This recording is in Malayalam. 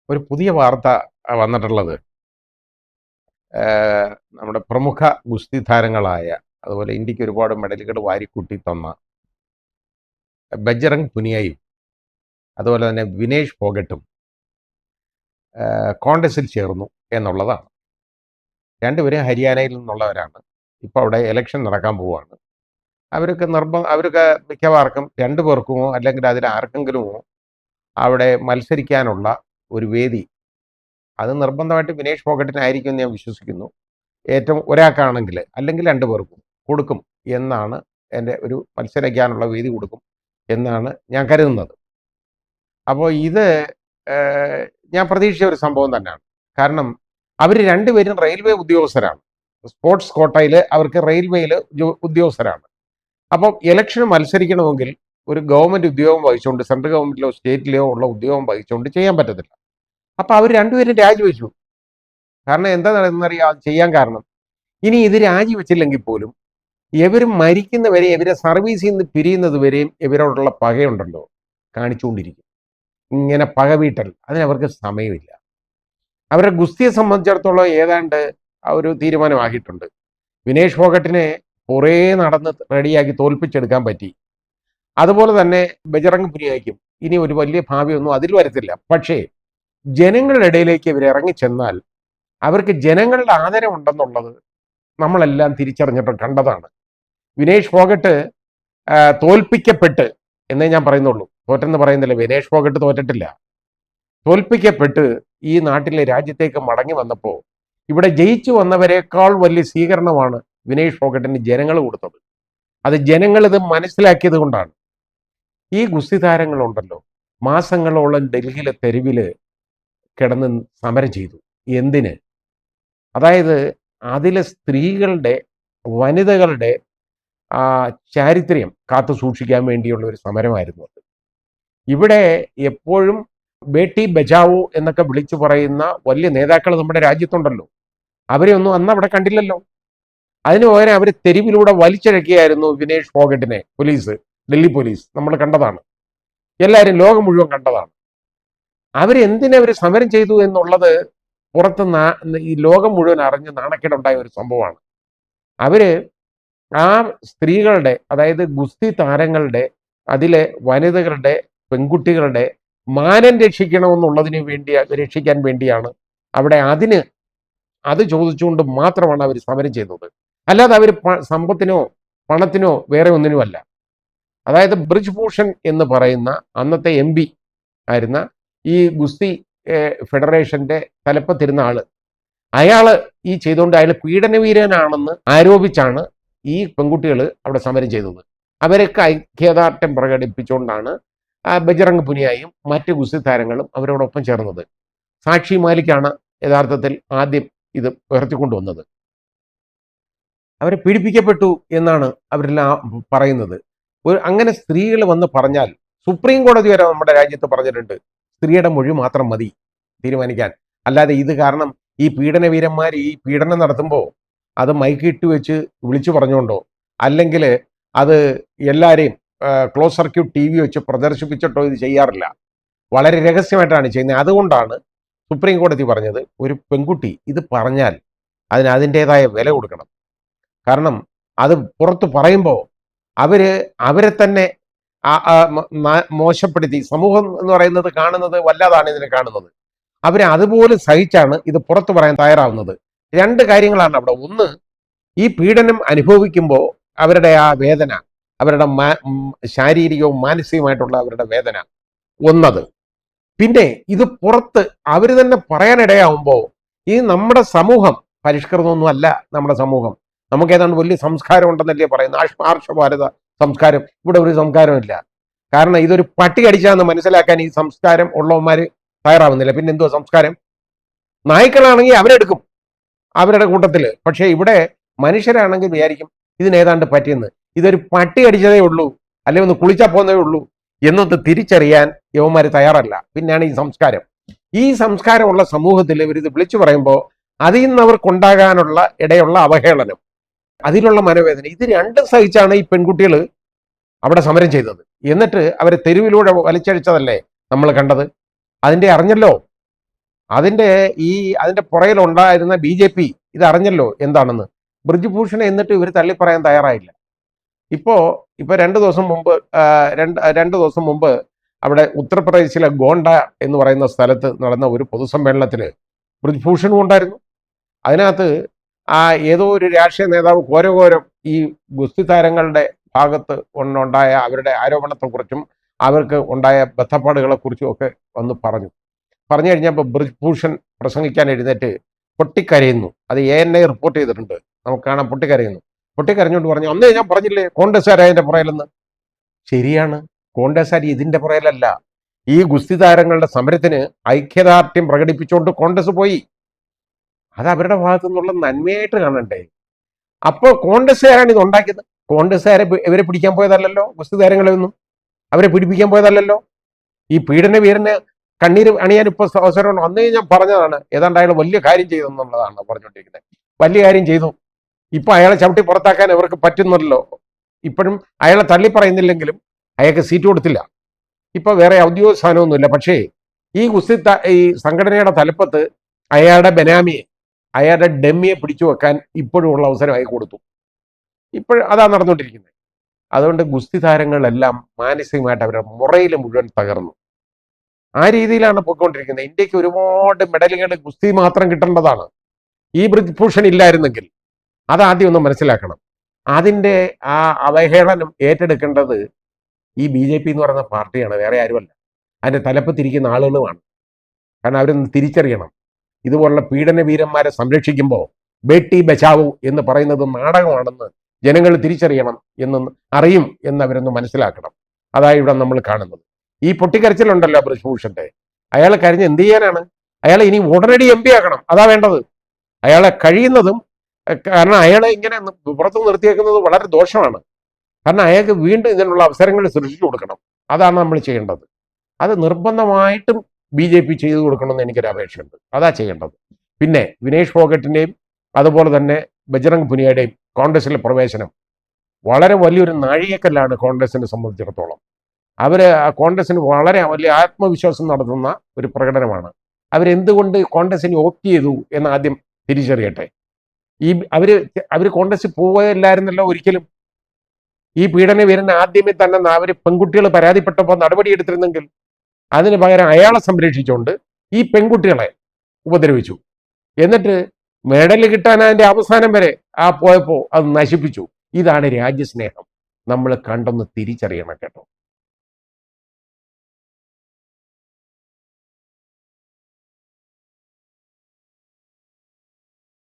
ഒരു പുതിയ വാർത്ത വന്നിട്ടുള്ളത് നമ്മുടെ പ്രമുഖ ഗുസ്തി താരങ്ങളായ അതുപോലെ ഇന്ത്യക്ക് ഒരുപാട് മെഡലുകൾ വാരിക്കൂട്ടി തന്ന ബജ്റംഗ് പുനിയയും അതുപോലെ തന്നെ വിനേഷ് ഫോഗട്ടും കോൺഗ്രസിൽ ചേർന്നു എന്നുള്ളതാണ്. രണ്ടുപേരും ഹരിയാനയിൽ നിന്നുള്ളവരാണ്. ഇപ്പോൾ അവിടെ ഇലക്ഷൻ നടക്കാൻ പോവുകയാണ്. അവർക്ക് മിക്കവാർക്കും രണ്ടു പേർക്കുമോ അല്ലെങ്കിൽ അതിൽ ആർക്കെങ്കിലുമോ അവിടെ മത്സരിക്കാനുള്ള ഒരു വേദി അത് നിർബന്ധമായിട്ട് വിനേഷ് ഫോഗട്ടിനായിരിക്കും എന്ന് ഞാൻ വിശ്വസിക്കുന്നു. ഏറ്റവും ഒരാൾക്കാണെങ്കിൽ അല്ലെങ്കിൽ രണ്ടു പേർക്കും കൊടുക്കും എന്നാണ് എൻ്റെ ഒരു മത്സരിക്കാനുള്ള വേദി കൊടുക്കും എന്നാണ് ഞാൻ കരുതുന്നത്. അപ്പോൾ ഇത് ഞാൻ പ്രതീക്ഷിച്ച ഒരു സംഭവം തന്നെയാണ്. കാരണം അവർ രണ്ടുപേരും റെയിൽവേ ഉദ്യോഗസ്ഥരാണ്. സ്പോർട്സ് കോട്ടയിൽ അവർക്ക് റെയിൽവേയിൽ ഉദ്യോഗസ്ഥരാണ്. അപ്പം ഇലക്ഷന് മത്സരിക്കണമെങ്കിൽ ഒരു ഗവൺമെൻറ് ഉദ്യോഗം വഹിച്ചുകൊണ്ട് സെൻട്രൽ ഗവൺമെൻറ്റിലോ സ്റ്റേറ്റിലോ ഉള്ള ഉദ്യോഗം വഹിച്ചുകൊണ്ട് ചെയ്യാൻ പറ്റത്തില്ല. അപ്പോൾ അവർ രണ്ടുപേരും രാജിവെച്ചു. കാരണം എന്താണെന്നറിയാം ചെയ്യാൻ കാരണം, ഇനി ഇത് രാജിവെച്ചില്ലെങ്കിൽ പോലും ഇവർ മരിക്കുന്നവരെ ഇവരെ സർവീസിൽ നിന്ന് പിരിയുന്നത് വരെയും ഇവരോടുള്ള പകയുണ്ടല്ലോ കാണിച്ചുകൊണ്ടിരിക്കും. ഇങ്ങനെ പക വീട്ടൽ അതിനവർക്ക് സമയമില്ല. അവരുടെ ഗുസ്തിയെ സംബന്ധിച്ചിടത്തോളം ഏതാണ്ട് ആ ഒരു തീരുമാനമാക്കിയിട്ടുണ്ട്. വിനേഷ് ഫോഗട്ടിനെ കുറേ നടന്ന് റെഡിയാക്കി തോൽപ്പിച്ചെടുക്കാൻ പറ്റി. അതുപോലെ തന്നെ ബജ്റംഗ് പുനിയയ്ക്കും ഇനി ഒരു വലിയ ഭാവിയൊന്നും അതിൽ വരത്തില്ല. പക്ഷേ ജനങ്ങളുടെ ഇടയിലേക്ക് ഇവർ ഇറങ്ങിച്ചെന്നാൽ അവർക്ക് ജനങ്ങളുടെ ആദരവുണ്ടെന്നുള്ളത് നമ്മളെല്ലാം തിരിച്ചറിഞ്ഞിട്ട് കണ്ടതാണ്. വിനേഷ് ഫോഗട്ട് തോൽപ്പിക്കപ്പെട്ട് എന്നേ ഞാൻ പറയുന്നുള്ളൂ, തോറ്റെന്ന് പറയുന്നില്ല. വിനേഷ് ഫോഗട്ട് തോറ്റിട്ടില്ല. തോൽപ്പിക്കപ്പെട്ട് ഈ നാട്ടിലെ രാജ്യത്തേക്ക് മടങ്ങി വന്നപ്പോൾ ഇവിടെ ജയിച്ചു വന്നവരെക്കാൾ വലിയ സ്വീകരണമാണ് വിനേഷ് ഫോഗട്ടിന് ജനങ്ങൾ കൊടുത്തത്. അത് ജനങ്ങൾ ഇത് മനസ്സിലാക്കിയത് കൊണ്ടാണ്. ഈ ഗുസ്തി താരങ്ങളുണ്ടല്ലോ മാസങ്ങളോളം ഡൽഹിയിലെ തെരുവില് കിടന്ന് സമരം ചെയ്തു. എന്തിന്? അതായത് അതിലെ സ്ത്രീകളുടെ വനിതകളുടെ ചാരിത്രം കാത്തു സൂക്ഷിക്കാൻ വേണ്ടിയുള്ള ഒരു സമരമായിരുന്നു അത്. ഇവിടെ എപ്പോഴും ബേട്ടി ബച്ചാവോ എന്നൊക്കെ വിളിച്ചു പറയുന്ന വലിയ നേതാക്കൾ നമ്മുടെ രാജ്യത്തുണ്ടല്ലോ, അവരെ ഒന്നും അന്ന് അവിടെ കണ്ടില്ലല്ലോ. അതിന് പകരം അവർ തെരുവിലൂടെ വലിച്ചിഴക്കിയായിരുന്നു വിനേഷ് ഫോഗട്ടിനെ പോലീസ്, ഡൽഹി പോലീസ്. നമ്മൾ കണ്ടതാണ്, എല്ലാവരും ലോകം മുഴുവൻ കണ്ടതാണ്. അവരെന്തിനവർ സമരം ചെയ്തു എന്നുള്ളത് പുറത്ത് ഈ ലോകം മുഴുവൻ അറിഞ്ഞ് നാണക്കേടുണ്ടായ ഒരു സംഭവമാണ്. അവര് ആ സ്ത്രീകളുടെ, അതായത് ഗുസ്തി താരങ്ങളുടെ, അതിലെ വനിതകളുടെ, പെൺകുട്ടികളുടെ മാനം രക്ഷിക്കണമെന്നുള്ളതിന് വേണ്ടി, രക്ഷിക്കാൻ വേണ്ടിയാണ് അവിടെ അത് ചോദിച്ചുകൊണ്ട് മാത്രമാണ് അവർ സമരം ചെയ്തത്. അല്ലാതെ അവർ സമ്പത്തിനോ പണത്തിനോ വേറെ ഒന്നിനുമല്ല. അതായത് ബ്രിജ് ഭൂഷൺ എന്ന് പറയുന്ന അന്നത്തെ MP ആയിരുന്ന ഈ ഗുസ്തി ഫെഡറേഷന്റെ തലപ്പത്തിരുന്ന ആള്, അയാള് ഈ ചെയ്തുകൊണ്ട് അയാൾ പീഡനവീരനാണെന്ന് ആരോപിച്ചാണ് ഈ പെൺകുട്ടികൾ അവിടെ സമരം ചെയ്തത്. അവരൊക്കെ ഐക്യദാർഢ്യം പ്രകടിപ്പിച്ചുകൊണ്ടാണ് ബജ്റംഗ് പുനിയയും മറ്റ് ഗുസ്തി താരങ്ങളും അവരോടൊപ്പം ചേർന്നത്. സാക്ഷി മാലിക്കാണ് യഥാർത്ഥത്തിൽ ആദ്യം ഇത് ഉയർത്തിക്കൊണ്ടുവന്നത്. അവരെ പീഡിപ്പിക്കപ്പെട്ടു എന്നാണ് അവരെല്ലാം പറയുന്നത്. അങ്ങനെ സ്ത്രീകൾ വന്ന് പറഞ്ഞാൽ സുപ്രീം കോടതി വരെ നമ്മുടെ രാജ്യത്ത് പറഞ്ഞിട്ടുണ്ട്, സ്ത്രീയുടെ മൊഴി മാത്രം മതി തീരുമാനിക്കാൻ. അല്ലാതെ ഇത് കാരണം ഈ പീഡനവീരന്മാർ ഈ പീഡനം നടത്തുമ്പോൾ അത് മൈക്കിട്ട് വെച്ച് വിളിച്ചു പറഞ്ഞുകൊണ്ടോ അല്ലെങ്കിൽ അത് എല്ലാവരെയും ക്ലോസ് സർക്യൂട്ട് TV വെച്ച് പ്രദർശിപ്പിച്ചിട്ടോ ഇത് ചെയ്യാറില്ല. വളരെ രഹസ്യമായിട്ടാണ് ചെയ്യുന്നത്. അതുകൊണ്ടാണ് സുപ്രീം കോടതി പറഞ്ഞത് ഒരു പെൺകുട്ടി ഇത് പറഞ്ഞാൽ അതിൻ്റെതായ വില കൊടുക്കണം. കാരണം അത് പുറത്ത് പറയുമ്പോൾ അവരെ തന്നെ മോശപ്പെടുത്തി, സമൂഹം എന്ന് പറയുന്നത് കാണുന്നത് വല്ലാതാണ് ഇതിനെ കാണുന്നത്. അവരെ അതുപോലെ സഹിച്ചാണ് ഇത് പുറത്തു പറയാൻ തയ്യാറാവുന്നത്. രണ്ട് കാര്യങ്ങളാണ് അവിടെ. ഒന്ന്, ഈ പീഡനം അനുഭവിക്കുമ്പോൾ അവരുടെ ആ വേദന, അവരുടെ ശാരീരികവും മാനസികവുമായിട്ടുള്ള അവരുടെ വേദന ഒന്നത്. പിന്നെ ഇത് പുറത്ത് അവർ തന്നെ പറയാനിടയാവുമ്പോൾ ഈ നമ്മുടെ സമൂഹം പരിഷ്കൃതമൊന്നും അല്ല. നമ്മുടെ സമൂഹം നമുക്ക് ഏതാണ്ട് വലിയ സംസ്കാരം ഉണ്ടെന്നല്ലേ പറയുന്നത്, ആർഷ ഭാരത സംസ്കാരം. ഇവിടെ ഒരു സംസ്കാരമില്ല. കാരണം ഇതൊരു പട്ടി അടിച്ചാന്ന് മനസ്സിലാക്കാൻ ഈ സംസ്കാരം ഉള്ളവന്മാർ തയ്യാറാവുന്നില്ല. പിന്നെ എന്തോ സംസ്കാരം? നായ്ക്കളാണെങ്കിൽ അവരെടുക്കും അവരുടെ കൂട്ടത്തിൽ. പക്ഷേ ഇവിടെ മനുഷ്യരാണെങ്കിൽ വിചാരിക്കും ഇതിനേതാണ്ട് പറ്റിയെന്ന്. ഇതൊരു പട്ടി അടിച്ചതേ ഉള്ളൂ, അല്ലെങ്കിൽ ഒന്ന് കുളിച്ചാൽ പോകുന്നതേ ഉള്ളൂ എന്നൊന്ന് തിരിച്ചറിയാൻ യവന്മാർ തയ്യാറല്ല. പിന്നെയാണ് ഈ സംസ്കാരം. ഈ സംസ്കാരമുള്ള സമൂഹത്തിൽ ഇവരിത് വിളിച്ചു പറയുമ്പോൾ അതിൽ നിന്ന് അവർക്കുണ്ടാകാനുള്ള ഇടയുള്ള അവഹേളനം, അതിലുള്ള മനോവേദന, ഇത് രണ്ടും സഹിച്ചാണ് ഈ പെൺകുട്ടികൾ അവിടെ സമരം ചെയ്തത്. എന്നിട്ട് അവരെ തെരുവിലൂടെ വലിച്ചഴിച്ചതല്ലേ നമ്മൾ കണ്ടത്. അതിൻ്റെ അറിഞ്ഞല്ലോ. അതിന്റെ അതിന്റെ പുറയിലുണ്ടായിരുന്ന BJP ഇത് അറിഞ്ഞല്ലോ എന്താണെന്ന്. ബ്രിജ്ഭൂഷണെ എന്നിട്ട് ഇവർ തള്ളിപ്പറയാൻ തയ്യാറായില്ല. ഇപ്പോ 2 ദിവസം മുമ്പ് രണ്ട് ദിവസം മുമ്പ് അവിടെ ഉത്തർപ്രദേശിലെ ഗോണ്ട എന്ന് പറയുന്ന സ്ഥലത്ത് നടന്ന ഒരു പൊതുസമ്മേളനത്തിന് ബ്രിജ്ഭൂഷണും ഉണ്ടായിരുന്നു. അതിനകത്ത് ഏതോ ഒരു രാഷ്ട്രീയ നേതാവ് ഘോരഘോരം ഈ ഗുസ്തി താരങ്ങളുടെ ഭാഗത്ത് ഉണ്ടായ അവരുടെ ആരോപണത്തെക്കുറിച്ചും അവർക്ക് ഉണ്ടായ ബന്ധപ്പാടുകളെക്കുറിച്ചും ഒക്കെ വന്ന് പറഞ്ഞു കഴിഞ്ഞപ്പോൾ ബ്രിജ്ഭൂഷൺ പ്രസംഗിക്കാൻ എഴുന്നേറ്റ് പൊട്ടിക്കരയുന്നു. അത് ANI റിപ്പോർട്ട് ചെയ്തിട്ടുണ്ട്, നമുക്ക് കാണാം. പൊട്ടിക്കരഞ്ഞുകൊണ്ട് പറഞ്ഞു, അന്നേ ഞാൻ പറഞ്ഞില്ലേ കോൺഗ്രസ്സുകാർ അതിന്റെ പുറയിലെന്ന്. ശരിയാണ്, കോൺഗ്രസ്സുകാർ ഇതിന്റെ പുറയിലല്ല. ഈ ഗുസ്തി താരങ്ങളുടെ സമരത്തിന് ഐക്യദാർഢ്യം പ്രകടിപ്പിച്ചുകൊണ്ട് കോൺഗ്രസ് പോയി. അത് അവരുടെ ഭാഗത്തു നിന്നുള്ള നന്മയായിട്ട് കാണണ്ടേ? അപ്പോൾ കോൺഗ്രസ്സുകാരാണ് ഇത് ഉണ്ടാക്കിയത്. കോൺഗ്രസ്സുകാരെ ഇവരെ പിടിക്കാൻ പോയതല്ലല്ലോ, ഗുസ്തി താരങ്ങളെ ഒന്നും അവരെ പിടിപ്പിക്കാൻ പോയതല്ലല്ലോ. ഈ പീഡന വീരന് കണ്ണീര് അണിയാൻ ഇപ്പൊ അവസരമുണ്ട്. അന്നേ ഞാൻ പറഞ്ഞതാണ്, ഏതാണ്ട് അയാൾ വലിയ കാര്യം ചെയ്തെന്നുള്ളതാണ് പറഞ്ഞുകൊണ്ടിരിക്കുന്നത്. വലിയ കാര്യം ചെയ്തു. ഇപ്പൊ അയാളെ ചവിട്ടി പുറത്താക്കാൻ ഇവർക്ക് പറ്റുന്നല്ലോ. ഇപ്പോഴും അയാളെ തള്ളി പറയുന്നില്ലെങ്കിലും അയാൾക്ക് സീറ്റ് കൊടുത്തില്ല. ഇപ്പൊ വേറെ ഔദ്യോഗിക സ്ഥാനമൊന്നുമില്ല. പക്ഷേ ഈ സംഘടനയുടെ തലപ്പത്ത് അയാളുടെ ബെനാമിയെ, അയാളുടെ ഡെമ്മിയെ പിടിച്ചു വെക്കാൻ ഇപ്പോഴും ഉള്ള അവസരമായി കൊടുത്തു. ഇപ്പോഴും അതാ നടന്നുകൊണ്ടിരിക്കുന്നത്. അതുകൊണ്ട് ഗുസ്തി താരങ്ങളെല്ലാം മാനസികമായിട്ട് അവരുടെ മുറയിൽ മുഴുവൻ തകർന്നു. ആ രീതിയിലാണ് പോയിക്കൊണ്ടിരിക്കുന്നത്. ഇന്ത്യക്ക് ഒരുപാട് മെഡലുകൾ ഗുസ്തി മാത്രം കിട്ടേണ്ടതാണ്. ഈ ബ്രിജ്ഭൂഷൺ ഇല്ലായിരുന്നെങ്കിൽ അതാദ്യം ഒന്ന് മനസ്സിലാക്കണം. അതിൻ്റെ ആ അവഹേളനം ഏറ്റെടുക്കേണ്ടത് ഈ BJP എന്ന് പറയുന്ന പാർട്ടിയാണ്, വേറെ ആരുമല്ല. അതിൻ്റെ തലപ്പത്തിരിക്കുന്ന ആളുകളുമാണ്. കാരണം അവരൊന്ന് തിരിച്ചറിയണം, ഇതുപോലുള്ള പീഡന വീരന്മാരെ സംരക്ഷിക്കുമ്പോൾ ബേട്ടി ബച്ചാവോ എന്ന് പറയുന്നത് നാടകമാണെന്ന് ജനങ്ങൾ തിരിച്ചറിയണം, അറിയും എന്നവരൊന്ന് മനസ്സിലാക്കണം. അതായത് ഇവിടെ നമ്മൾ കാണുന്നത് ഈ പൊട്ടിക്കരച്ചിലുണ്ടല്ലോ ബ്രിജ്ഭൂഷന്റെ. അയാൾ കരഞ്ഞ് എന്ത് ചെയ്യാനാണ്? അയാളെ ഇനി ഉടനടി MP ആക്കണം, അതാ വേണ്ടത്. അയാളെ കഴിയുന്നതും, കാരണം അയാളെ ഇങ്ങനെ പുറത്ത് നിർത്തിയേക്കുന്നത് വളരെ ദോഷമാണ്. കാരണം അയാൾക്ക് വീണ്ടും ഇതിനുള്ള അവസരങ്ങൾ സൃഷ്ടിച്ചു കൊടുക്കണം. അതാണ് നമ്മൾ ചെയ്യേണ്ടത്. അത് നിർബന്ധമായിട്ടും BJP ചെയ്തു കൊടുക്കണമെന്ന് എനിക്കൊരു അപേക്ഷയുണ്ട്. അതാ ചെയ്യേണ്ടത്. പിന്നെ വിനേഷ് ഫോഗട്ടിന്റെയും അതുപോലെ തന്നെ ബജ്രംഗ് പുനിയയുടെയും കോൺഗ്രസിലെ പ്രവേശനം വളരെ വലിയൊരു നാഴികക്കല്ലാണ് കോൺഗ്രസിനെ സംബന്ധിച്ചിടത്തോളം. കോൺഗ്രസിന് വളരെ വലിയ ആത്മവിശ്വാസം നടത്തുന്ന ഒരു പ്രകടനമാണ്. അവരെന്തുകൊണ്ട് കോൺഗ്രസിന് വോട്ട് ചെയ്തു എന്ന് ആദ്യം തിരിച്ചറിയട്ടെ. അവര് കോൺഗ്രസിൽ പോവുകയില്ലായിരുന്നല്ലോ ഒരിക്കലും. ഈ പീഡന വീരന് ആദ്യമേ തന്നെ അവർ പെൺകുട്ടികൾ പരാതിപ്പെട്ടപ്പോൾ നടപടിയെടുത്തിരുന്നെങ്കിൽ അതിന് പകരം അയാളെ സംരക്ഷിച്ചുകൊണ്ട് ഈ പെൺകുട്ടികളെ ഉപദ്രവിച്ചു. എന്നിട്ട് മെഡൽ കിട്ടാൻ അതിന്റെ അവസാനം വരെ പോയപ്പോൾ അത് നശിപ്പിച്ചു. ഇതാണ് രാജ്യസ്നേഹം. നമ്മൾ കണ്ടൊന്ന് തിരിച്ചറിയണം കേട്ടോ.